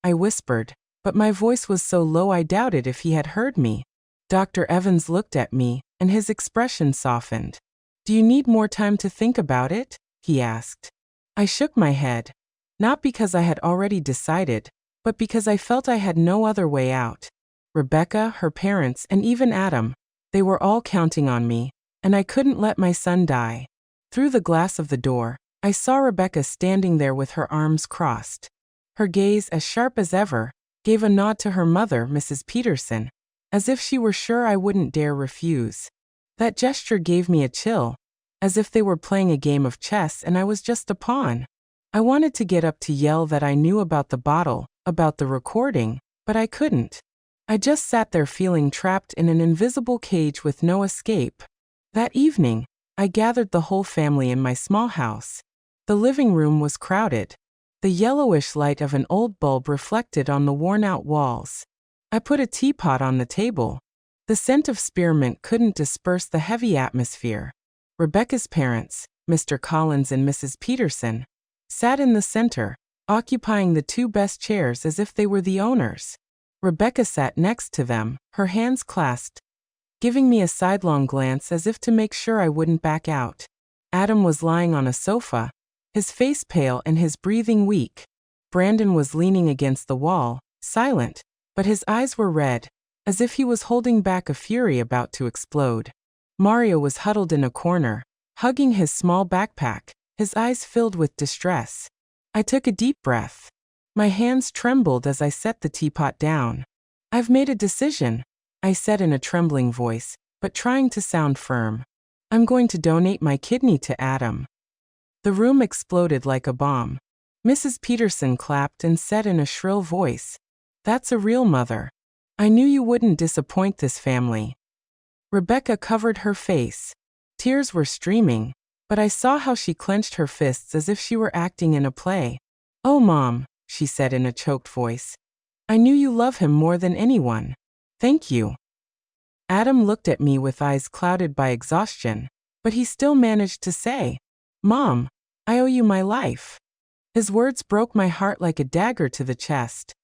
I whispered, but my voice was so low I doubted if he had heard me. Dr. Evans looked at me, and his expression softened. "Do you need more time to think about it?" he asked. I shook my head, not because I had already decided, but because I felt I had no other way out. Rebecca, her parents, and even Adam, they were all counting on me, and I couldn't let my son die. Through the glass of the door, I saw Rebecca standing there with her arms crossed. Her gaze, as sharp as ever, gave a nod to her mother, Mrs. Peterson, as if she were sure I wouldn't dare refuse. That gesture gave me a chill, as if they were playing a game of chess and I was just a pawn. I wanted to get up to yell that I knew about the bottle, about the recording, but I couldn't. I just sat there feeling trapped in an invisible cage with no escape. That evening, I gathered the whole family in my small house. The living room was crowded. The yellowish light of an old bulb reflected on the worn-out walls. I put a teapot on the table. The scent of spearmint couldn't disperse the heavy atmosphere. Rebecca's parents, Mr. Collins and Mrs. Peterson, sat in the center, occupying the two best chairs as if they were the owners. Rebecca sat next to them, her hands clasped, giving me a sidelong glance as if to make sure I wouldn't back out. Adam was lying on a sofa, his face pale and his breathing weak. Brandon was leaning against the wall, silent, but his eyes were red, as if he was holding back a fury about to explode. Mario was huddled in a corner, hugging his small backpack, his eyes filled with distress. I took a deep breath. My hands trembled as I set the teapot down. "I've made a decision," I said in a trembling voice, but trying to sound firm. "I'm going to donate my kidney to Adam." The room exploded like a bomb. Mrs. Peterson clapped and said in a shrill voice, "That's a real mother. I knew you wouldn't disappoint this family." Rebecca covered her face. Tears were streaming, but I saw how she clenched her fists as if she were acting in a play. "Oh, Mom," she said in a choked voice. "I knew you love him more than anyone. Thank you." Adam looked at me with eyes clouded by exhaustion, but he still managed to say, "Mom, I owe you my life." His words broke my heart like a dagger to the chest.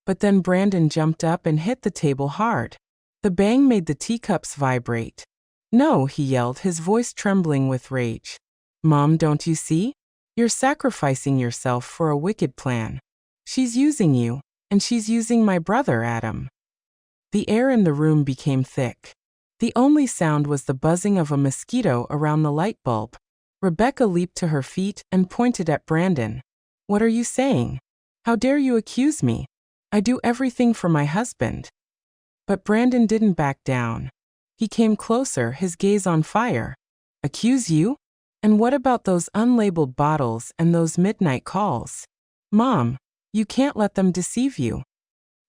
But then Brandon jumped up and hit the table hard. The bang made the teacups vibrate. "No," he yelled, his voice trembling with rage. "Mom, don't you see? You're sacrificing yourself for a wicked plan. She's using you, and she's using my brother, Adam." The air in the room became thick. The only sound was the buzzing of a mosquito around the light bulb. Rebecca leaped to her feet and pointed at Brandon. "What are you saying? How dare you accuse me? I do everything for my husband." But Brandon didn't back down. He came closer, his gaze on fire. "Accuse you? And what about those unlabeled bottles and those midnight calls? Mom, you can't let them deceive you."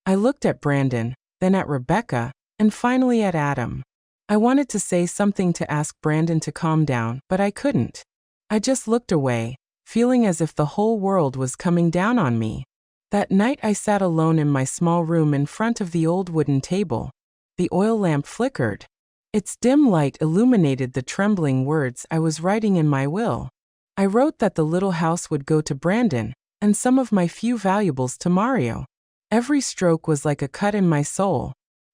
I looked at Brandon, then at Rebecca, and finally at Adam. I wanted to say something to ask Brandon to calm down, but I couldn't. I just looked away, feeling as if the whole world was coming down on me. That night I sat alone in my small room in front of the old wooden table. The oil lamp flickered. Its dim light illuminated the trembling words I was writing in my will. I wrote that the little house would go to Brandon, and some of my few valuables to Mario. Every stroke was like a cut in my soul.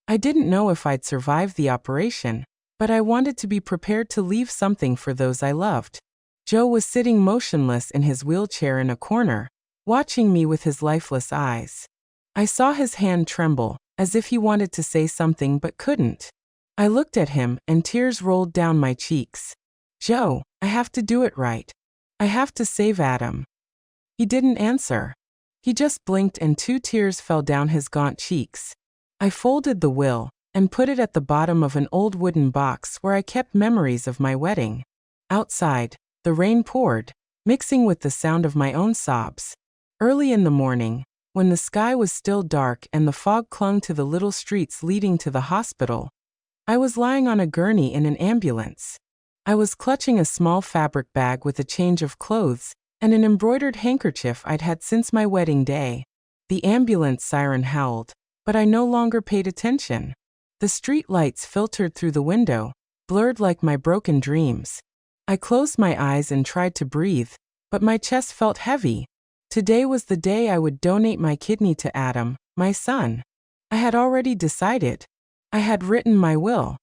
I didn't know if I'd survive the operation, but I wanted to be prepared to leave something for those I loved. Joe was sitting motionless in his wheelchair in a corner, watching me with his lifeless eyes. I saw his hand tremble, as if he wanted to say something but couldn't. I looked at him, and tears rolled down my cheeks. "Joe, I have to do it right. I have to save Adam." He didn't answer. He just blinked and 2 tears fell down his gaunt cheeks. I folded the will and put it at the bottom of an old wooden box where I kept memories of my wedding. Outside, the rain poured, mixing with the sound of my own sobs. Early in the morning, when the sky was still dark and the fog clung to the little streets leading to the hospital, I was lying on a gurney in an ambulance. I was clutching a small fabric bag with a change of clothes and an embroidered handkerchief I'd had since my wedding day. The ambulance siren howled, but I no longer paid attention. The street lights filtered through the window, blurred like my broken dreams. I closed my eyes and tried to breathe, but my chest felt heavy. Today was the day I would donate my kidney to Adam, my son. I had already decided. I had written my will.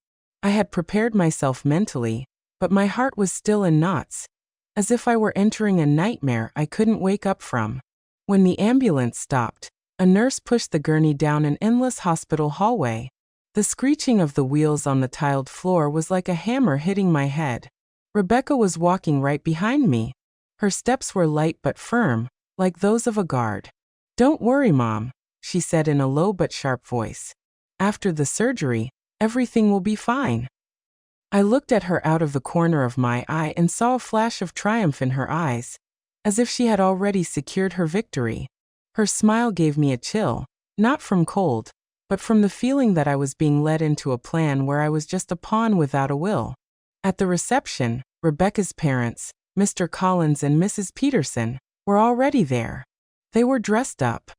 I had prepared myself mentally, but my heart was still in knots, as if I were entering a nightmare I couldn't wake up from. When the ambulance stopped, a nurse pushed the gurney down an endless hospital hallway. The screeching of the wheels on the tiled floor was like a hammer hitting my head. Rebecca was walking right behind me. Her steps were light but firm, like those of a guard. "Don't worry, Mom," she said in a low but sharp voice. "After the surgery, everything will be fine." I looked at her out of the corner of my eye and saw a flash of triumph in her eyes, as if she had already secured her victory. Her smile gave me a chill, not from cold, but from the feeling that I was being led into a plan where I was just a pawn without a will. At the reception, Rebecca's parents, Mr. Collins and Mrs. Peterson, were already there. They were dressed up.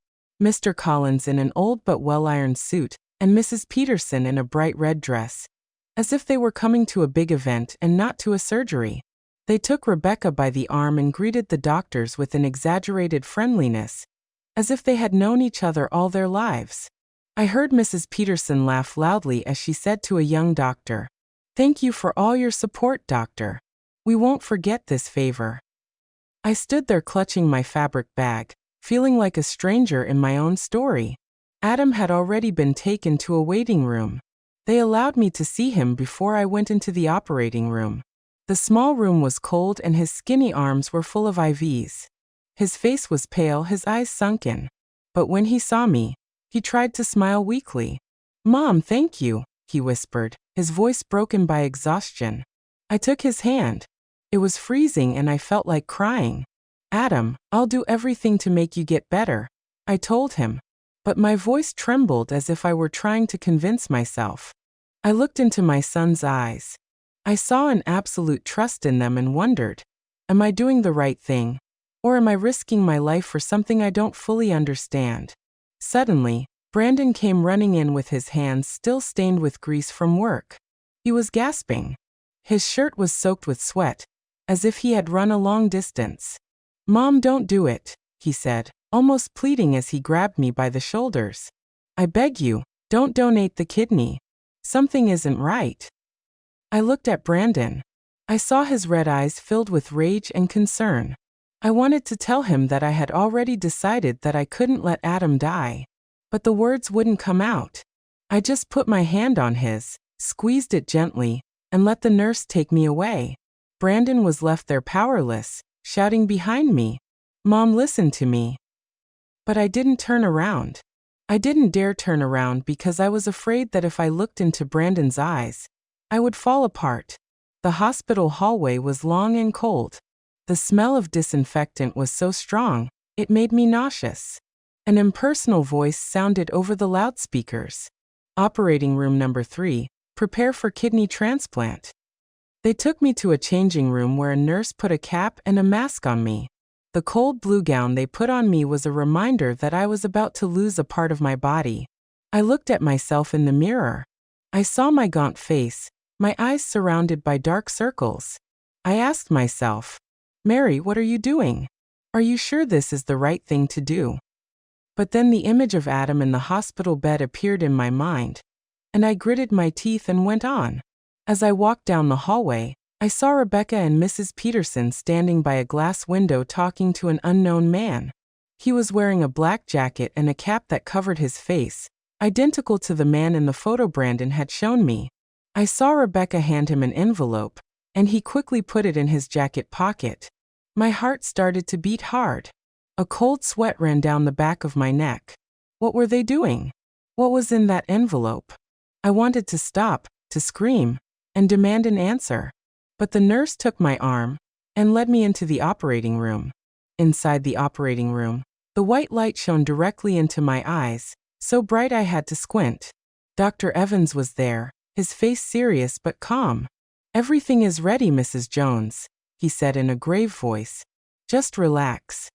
Mr. Collins in an old but well-ironed suit, and Mrs. Peterson in a bright red dress, as if they were coming to a big event and not to a surgery. They took Rebecca by the arm and greeted the doctors with an exaggerated friendliness, as if they had known each other all their lives. I heard Mrs. Peterson laugh loudly as she said to a young doctor, "Thank you for all your support, doctor. We won't forget this favor." I stood there clutching my fabric bag, feeling like a stranger in my own story. Adam had already been taken to a waiting room. They allowed me to see him before I went into the operating room. The small room was cold and his skinny arms were full of IVs. His face was pale, his eyes sunken. But when he saw me, he tried to smile weakly. "Mom, thank you," he whispered, his voice broken by exhaustion. I took his hand. It was freezing and I felt like crying. "Adam, I'll do everything to make you get better," I told him. But my voice trembled as if I were trying to convince myself. I looked into my son's eyes. I saw an absolute trust in them and wondered, am I doing the right thing? Or am I risking my life for something I don't fully understand? Suddenly, Brandon came running in with his hands still stained with grease from work. He was gasping. His shirt was soaked with sweat, as if he had run a long distance. "Mom, don't do it," he said, almost pleading as he grabbed me by the shoulders. "I beg you, don't donate the kidney. Something isn't right." I looked at Brandon. I saw his red eyes filled with rage and concern. I wanted to tell him that I had already decided that I couldn't let Adam die. But the words wouldn't come out. I just put my hand on his, squeezed it gently, and let the nurse take me away. Brandon was left there powerless, shouting behind me, "Mom, listen to me." But I didn't turn around. I didn't dare turn around because I was afraid that if I looked into Brandon's eyes, I would fall apart. The hospital hallway was long and cold. The smell of disinfectant was so strong, it made me nauseous. An impersonal voice sounded over the loudspeakers. "Operating room number 3, prepare for kidney transplant." They took me to a changing room where a nurse put a cap and a mask on me. The cold blue gown they put on me was a reminder that I was about to lose a part of my body. I looked at myself in the mirror. I saw my gaunt face, my eyes surrounded by dark circles. I asked myself, "Mary, what are you doing? Are you sure this is the right thing to do?" But then the image of Adam in the hospital bed appeared in my mind, and I gritted my teeth and went on. As I walked down the hallway, I saw Rebecca and Mrs. Peterson standing by a glass window talking to an unknown man. He was wearing a black jacket and a cap that covered his face, identical to the man in the photo Brandon had shown me. I saw Rebecca hand him an envelope, and he quickly put it in his jacket pocket. My heart started to beat hard. A cold sweat ran down the back of my neck. What were they doing? What was in that envelope? I wanted to stop, to scream, and demand an answer. But the nurse took my arm and led me into the operating room. Inside the operating room, the white light shone directly into my eyes, so bright I had to squint. Dr. Evans was there, his face serious but calm. "Everything is ready, Mrs. Jones," he said in a grave voice. "Just relax."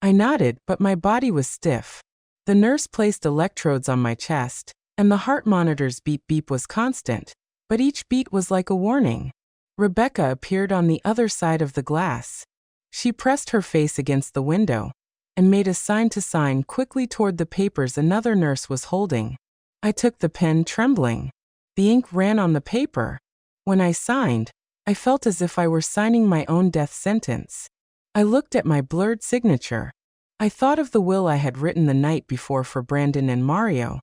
I nodded, but my body was stiff. The nurse placed electrodes on my chest, and the heart monitor's beep-beep was constant, but each beat was like a warning. Rebecca appeared on the other side of the glass. She pressed her face against the window and made a sign to sign quickly toward the papers another nurse was holding. I took the pen, trembling. The ink ran on the paper. When I signed, I felt as if I were signing my own death sentence. I looked at my blurred signature. I thought of the will I had written the night before for Brandon and Mario,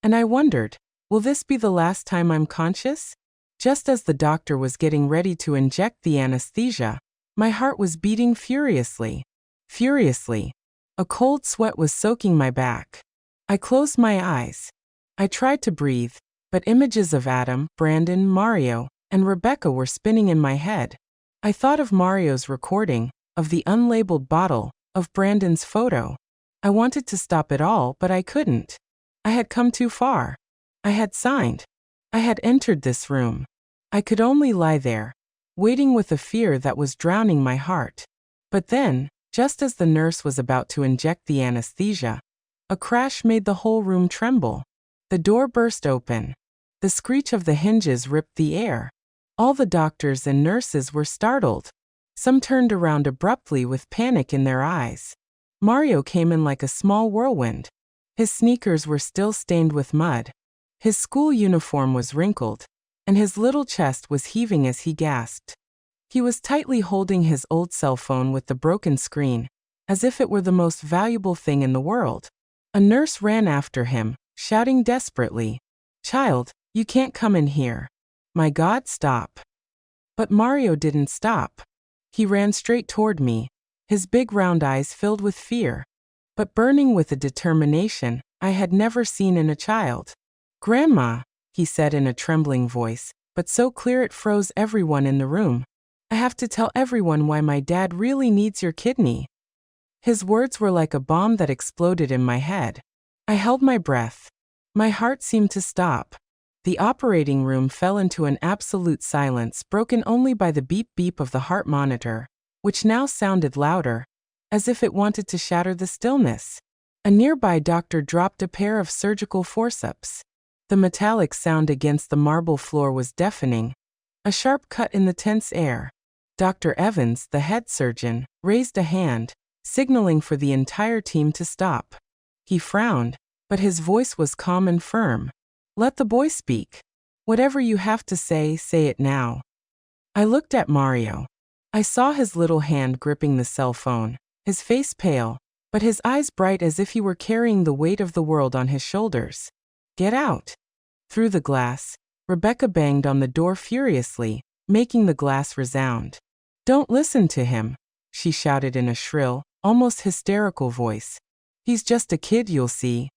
and I wondered, will this be the last time I'm conscious? Just as the doctor was getting ready to inject the anesthesia, my heart was beating furiously. Furiously. A cold sweat was soaking my back. I closed my eyes. I tried to breathe, but images of Adam, Brandon, Mario, and Rebecca were spinning in my head. I thought of Mario's recording, of the unlabeled bottle, of Brandon's photo. I wanted to stop it all, but I couldn't. I had come too far. I had signed. I had entered this room. I could only lie there, waiting with a fear that was drowning my heart. But then, just as the nurse was about to inject the anesthesia, a crash made the whole room tremble. The door burst open. The screech of the hinges ripped the air. All the doctors and nurses were startled. Some turned around abruptly with panic in their eyes. Mario came in like a small whirlwind. His sneakers were still stained with mud. His school uniform was wrinkled, and his little chest was heaving as he gasped. He was tightly holding his old cell phone with the broken screen, as if it were the most valuable thing in the world. A nurse ran after him, shouting desperately, "Child, you can't come in here. My God, stop." But Mario didn't stop. He ran straight toward me, his big round eyes filled with fear, but burning with a determination I had never seen in a child. "Grandma," he said in a trembling voice, but so clear it froze everyone in the room. "I have to tell everyone why my dad really needs your kidney." His words were like a bomb that exploded in my head. I held my breath. My heart seemed to stop. The operating room fell into an absolute silence, broken only by the beep-beep of the heart monitor, which now sounded louder, as if it wanted to shatter the stillness. A nearby doctor dropped a pair of surgical forceps. The metallic sound against the marble floor was deafening, a sharp cut in the tense air. Dr. Evans, the head surgeon, raised a hand, signaling for the entire team to stop. He frowned, but his voice was calm and firm. "Let the boy speak. Whatever you have to say, say it now." I looked at Mario. I saw his little hand gripping the cell phone, his face pale, but his eyes bright as if he were carrying the weight of the world on his shoulders. "Get out." Through the glass, Rebecca banged on the door furiously, making the glass resound. "Don't listen to him," she shouted in a shrill, almost hysterical voice. "He's just a kid, you'll see."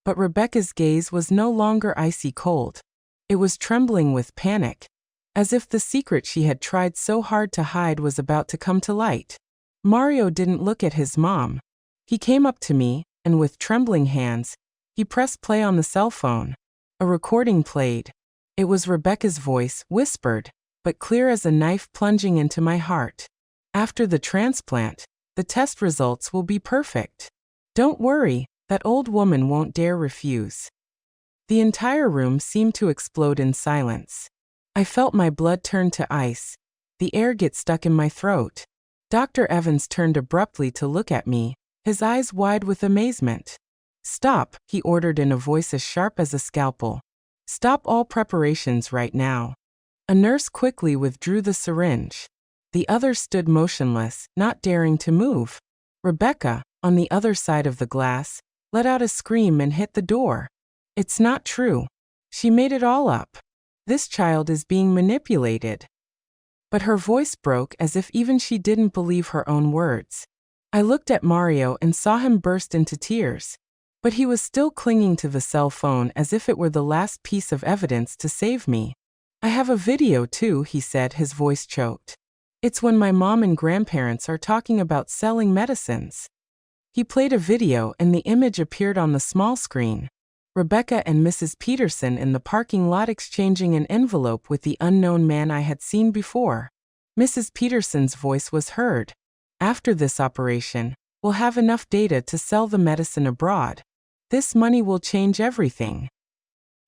But Rebecca's gaze was no longer icy cold. It was trembling with panic, as if the secret she had tried so hard to hide was about to come to light. Mario didn't look at his mom. He came up to me, and with trembling hands, he pressed play on the cell phone. A recording played. It was Rebecca's voice, whispered, but clear as a knife plunging into my heart. "After the transplant, the test results will be perfect. Don't worry, that old woman won't dare refuse." The entire room seemed to explode in silence. I felt my blood turn to ice, the air get stuck in my throat. Dr. Evans turned abruptly to look at me, his eyes wide with amazement. "Stop," he ordered in a voice as sharp as a scalpel. "Stop all preparations right now." A nurse quickly withdrew the syringe. The others stood motionless, not daring to move. Rebecca, on the other side of the glass, let out a scream and hit the door. "It's not true. She made it all up. This child is being manipulated." But her voice broke as if even she didn't believe her own words. I looked at Mario and saw him burst into tears. But he was still clinging to the cell phone as if it were the last piece of evidence to save me. "I have a video too," he said, his voice choked. "It's when my mom and grandparents are talking about selling medicines." He played a video and the image appeared on the small screen. Rebecca and Mrs. Peterson in the parking lot exchanging an envelope with the unknown man I had seen before. Mrs. Peterson's voice was heard. "After this operation, we'll have enough data to sell the medicine abroad. This money will change everything."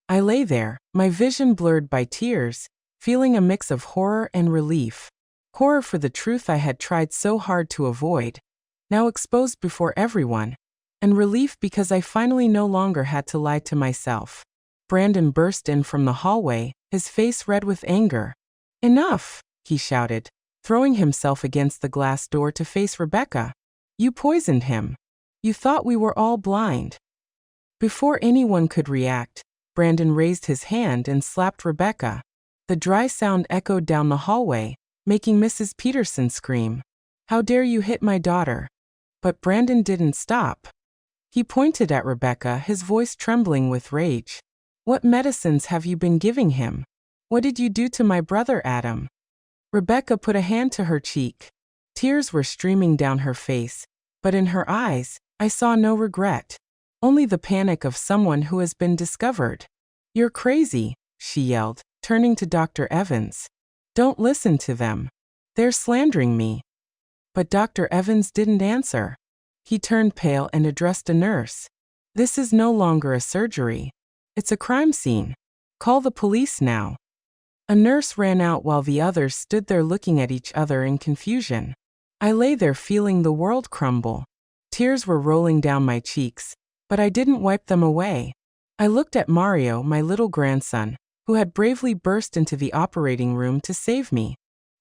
I lay there, my vision blurred by tears, feeling a mix of horror and relief. Horror for the truth I had tried so hard to avoid, now exposed before everyone, and relief because I finally no longer had to lie to myself. Brandon burst in from the hallway, his face red with anger. "Enough," he shouted, throwing himself against the glass door to face Rebecca. "You poisoned him. You thought we were all blind." Before anyone could react, Brandon raised his hand and slapped Rebecca. The dry sound echoed down the hallway, making Mrs. Peterson scream. "How dare you hit my daughter?" But Brandon didn't stop. He pointed at Rebecca, his voice trembling with rage. "What medicines have you been giving him? What did you do to my brother Adam?" Rebecca put a hand to her cheek. Tears were streaming down her face, but in her eyes, I saw no regret. only the panic of someone who has been discovered. "You're crazy," she yelled, turning to Dr. Evans. "Don't listen to them. They're slandering me." But Dr. Evans didn't answer. He turned pale and addressed a nurse. "This is no longer a surgery. It's a crime scene. Call the police now." A nurse ran out while the others stood there looking at each other in confusion. I lay there feeling the world crumble. Tears were rolling down my cheeks, but I didn't wipe them away. I looked at Mario, my little grandson, who had bravely burst into the operating room to save me.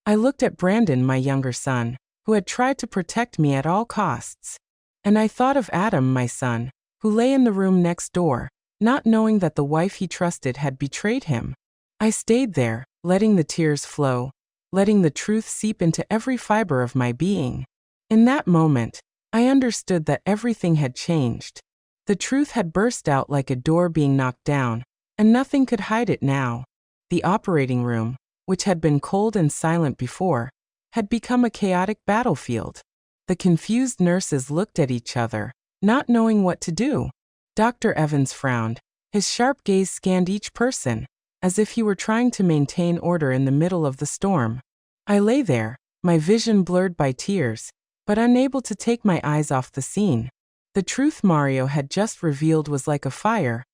I looked at Brandon, my younger son, who had tried to protect me at all costs. And I thought of Adam, my son, who lay in the room next door, not knowing that the wife he trusted had betrayed him. I stayed there, letting the tears flow, letting the truth seep into every fiber of my being. In that moment, I understood that everything had changed. The truth had burst out like a door being knocked down, and nothing could hide it now. The operating room, which had been cold and silent before, had become a chaotic battlefield. The confused nurses looked at each other, not knowing what to do. Dr. Evans frowned. His sharp gaze scanned each person, as if he were trying to maintain order in the middle of the storm. I lay there, my vision blurred by tears, but unable to take my eyes off the scene. The truth Mario had just revealed was like a fire,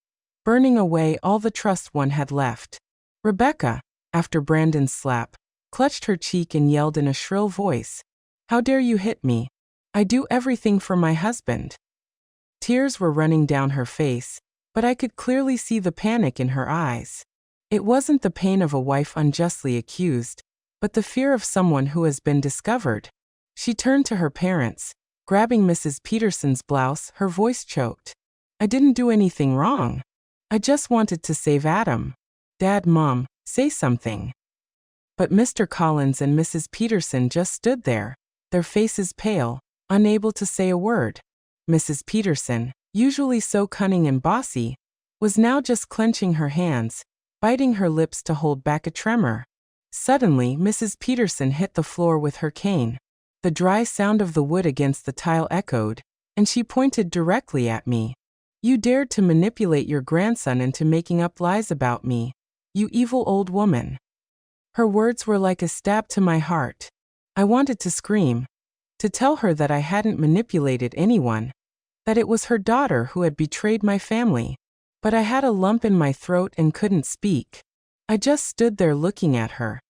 burning away all the trust one had left. Rebecca, after Brandon's slap, clutched her cheek and yelled in a shrill voice, "How dare you hit me? I do everything for my husband." Tears were running down her face, but I could clearly see the panic in her eyes. It wasn't the pain of a wife unjustly accused, but the fear of someone who has been discovered. She turned to her parents, grabbing Mrs. Peterson's blouse, her voice choked. "I didn't do anything wrong. I just wanted to save Adam. Dad, Mom, say something." But Mr. Collins and Mrs. Peterson just stood there, their faces pale, unable to say a word. Mrs. Peterson, usually so cunning and bossy, was now just clenching her hands, biting her lips to hold back a tremor. Suddenly, Mrs. Peterson hit the floor with her cane. The dry sound of the wood against the tile echoed, and she pointed directly at me. "You dared to manipulate your grandson into making up lies about me, you evil old woman." Her words were like a stab to my heart. I wanted to scream, to tell her that I hadn't manipulated anyone, that it was her daughter who had betrayed my family. But I had a lump in my throat and couldn't speak. I just stood there looking at her,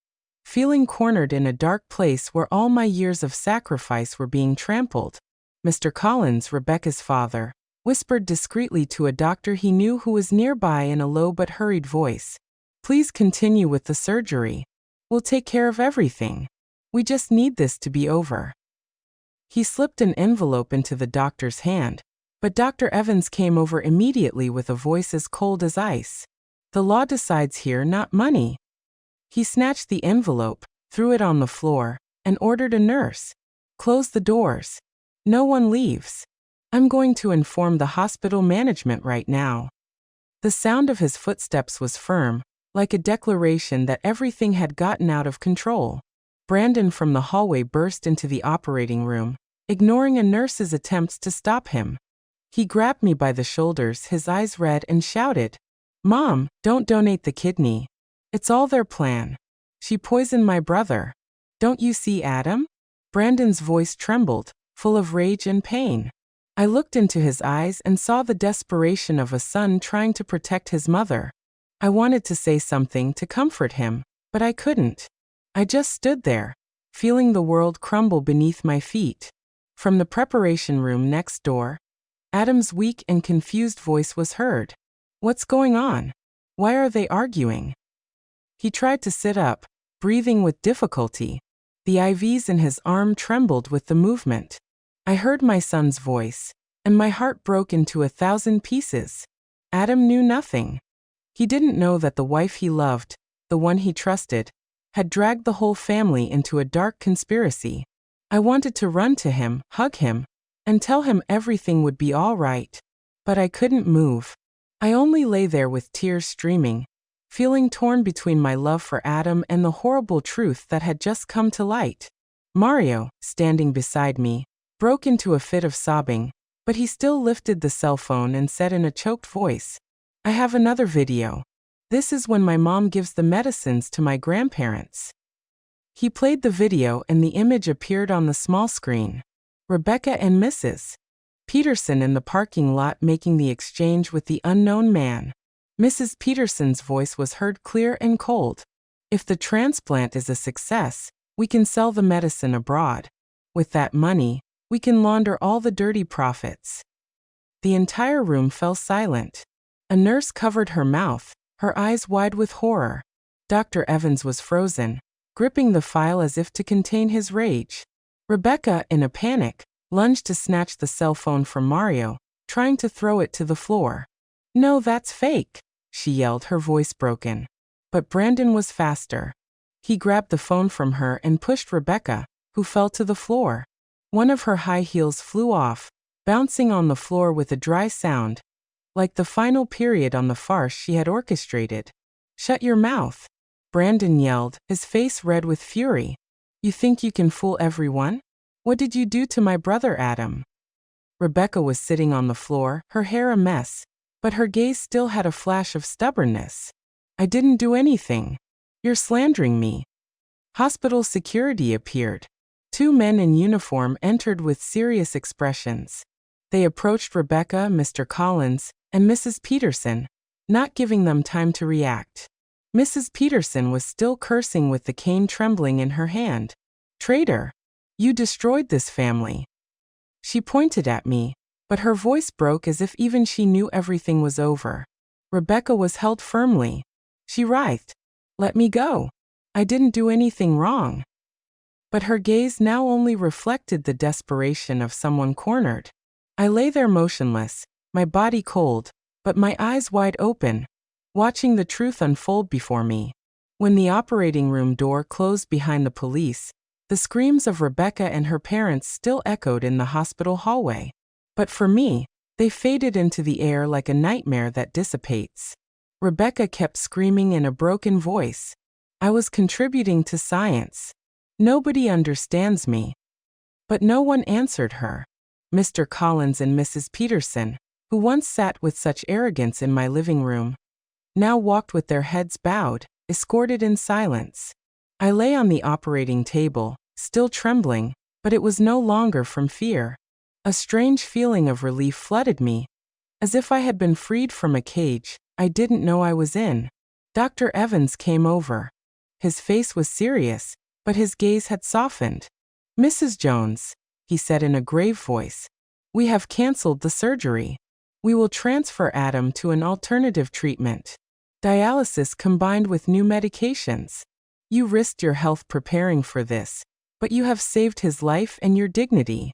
feeling cornered in a dark place where all my years of sacrifice were being trampled. Mr. Collins, Rebecca's father, whispered discreetly to a doctor he knew who was nearby in a low but hurried voice, "Please continue with the surgery. We'll take care of everything. We just need this to be over." He slipped an envelope into the doctor's hand, but Dr. Evans came over immediately with a voice as cold as ice. "The law decides here, not money." He snatched the envelope, threw it on the floor, and ordered a nurse, "Close the doors. No one leaves. I'm going to inform the hospital management right now." The sound of his footsteps was firm, like a declaration that everything had gotten out of control. Brandon from the hallway burst into the operating room, ignoring a nurse's attempts to stop him. He grabbed me by the shoulders, his eyes red, and shouted, "Mom, don't donate the kidney. It's all their plan. She poisoned my brother. Don't you see Adam?" Brandon's voice trembled, full of rage and pain. I looked into his eyes and saw the desperation of a son trying to protect his mother. I wanted to say something to comfort him, but I couldn't. I just stood there, feeling the world crumble beneath my feet. From the preparation room next door, Adam's weak and confused voice was heard. "What's going on? Why are they arguing?" He tried to sit up, breathing with difficulty. The IVs in his arm trembled with the movement. I heard my son's voice, and my heart broke into 1,000 pieces. Adam knew nothing. He didn't know that the wife he loved, the one he trusted, had dragged the whole family into a dark conspiracy. I wanted to run to him, hug him, and tell him everything would be all right. But I couldn't move. I only lay there with tears streaming, feeling torn between my love for Adam and the horrible truth that had just come to light. Mario, standing beside me, broke into a fit of sobbing, but he still lifted the cell phone and said in a choked voice, "I have another video. This is when my mom gives the medicines to my grandparents." He played the video and the image appeared on the small screen. Rebecca and Mrs. Peterson in the parking lot making the exchange with the unknown man. Mrs. Peterson's voice was heard clear and cold. "If the transplant is a success, we can sell the medicine abroad. With that money, we can launder all the dirty profits." The entire room fell silent. A nurse covered her mouth, her eyes wide with horror. Dr. Evans was frozen, gripping the file as if to contain his rage. Rebecca, in a panic, lunged to snatch the cell phone from Mario, trying to throw it to the floor. "No, that's fake," she yelled, her voice broken. But Brandon was faster. He grabbed the phone from her and pushed Rebecca, who fell to the floor. One of her high heels flew off, bouncing on the floor with a dry sound, like the final period on the farce she had orchestrated. "Shut your mouth," Brandon yelled, his face red with fury. "You think you can fool everyone? What did you do to my brother Adam?" Rebecca was sitting on the floor, her hair a mess, but her gaze still had a flash of stubbornness. "I didn't do anything. You're slandering me." Hospital security appeared. Two men in uniform entered with serious expressions. They approached Rebecca, Mr. Collins, and Mrs. Peterson, not giving them time to react. Mrs. Peterson was still cursing with the cane trembling in her hand. "Traitor! You destroyed this family." She pointed at me, but her voice broke as if even she knew everything was over. Rebecca was held firmly. She writhed. "Let me go. I didn't do anything wrong." But her gaze now only reflected the desperation of someone cornered. I lay there motionless, my body cold, but my eyes wide open, watching the truth unfold before me. When the operating room door closed behind the police, the screams of Rebecca and her parents still echoed in the hospital hallway. But for me, they faded into the air like a nightmare that dissipates. Rebecca kept screaming in a broken voice. I was contributing to science. Nobody understands me. But no one answered her. Mr. Collins and Mrs. Peterson, who once sat with such arrogance in my living room, now walked with their heads bowed, escorted in silence. I lay on the operating table, still trembling, but it was no longer from fear. A strange feeling of relief flooded me, as if I had been freed from a cage I didn't know I was in. Dr. Evans came over. His face was serious, but his gaze had softened. "Mrs. Jones," he said in a grave voice, "we have canceled the surgery. We will transfer Adam to an alternative treatment. Dialysis combined with new medications. You risked your health preparing for this, but you have saved his life and your dignity."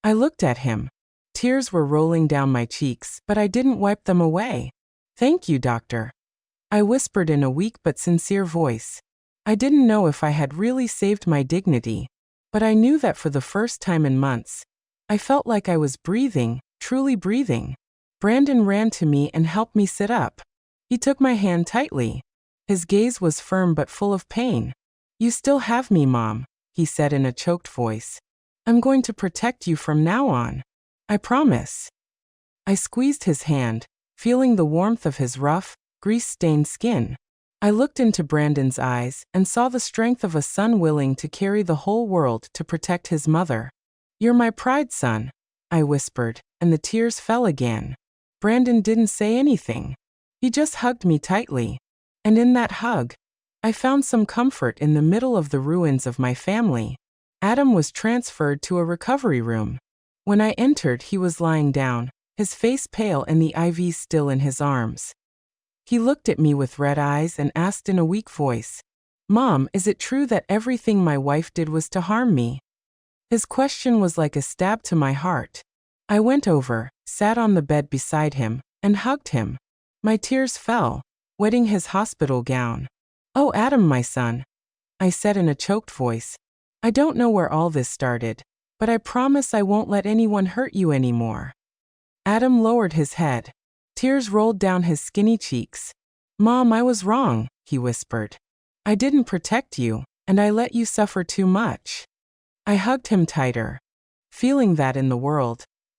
I looked at him. Tears were rolling down my cheeks, but I didn't wipe them away. "Thank you, doctor," I whispered in a weak but sincere voice. I didn't know if I had really saved my dignity, but I knew that for the first time in months, I felt like I was breathing, truly breathing. Brandon ran to me and helped me sit up. He took my hand tightly. His gaze was firm but full of pain. "You still have me, Mom," he said in a choked voice. "I'm going to protect you from now on. I promise." I squeezed his hand, feeling the warmth of his rough, grease-stained skin. I looked into Brandon's eyes and saw the strength of a son willing to carry the whole world to protect his mother. "You're my pride, son," I whispered, and the tears fell again. Brandon didn't say anything. He just hugged me tightly. And in that hug, I found some comfort in the middle of the ruins of my family. Adam was transferred to a recovery room. When I entered, he was lying down, his face pale and the IV still in his arms. He looked at me with red eyes and asked in a weak voice, "Mom, is it true that everything my wife did was to harm me?" His question was like a stab to my heart. I went over, sat on the bed beside him, and hugged him. My tears fell, wetting his hospital gown. "Oh, Adam, my son," I said in a choked voice. "I don't know where all this started, but I promise I won't let anyone hurt you anymore." Adam lowered his head. Tears rolled down his skinny cheeks. "Mom, I was wrong," he whispered. "I didn't protect you, and I let you suffer too much." I hugged him tighter. Feeling that in the world,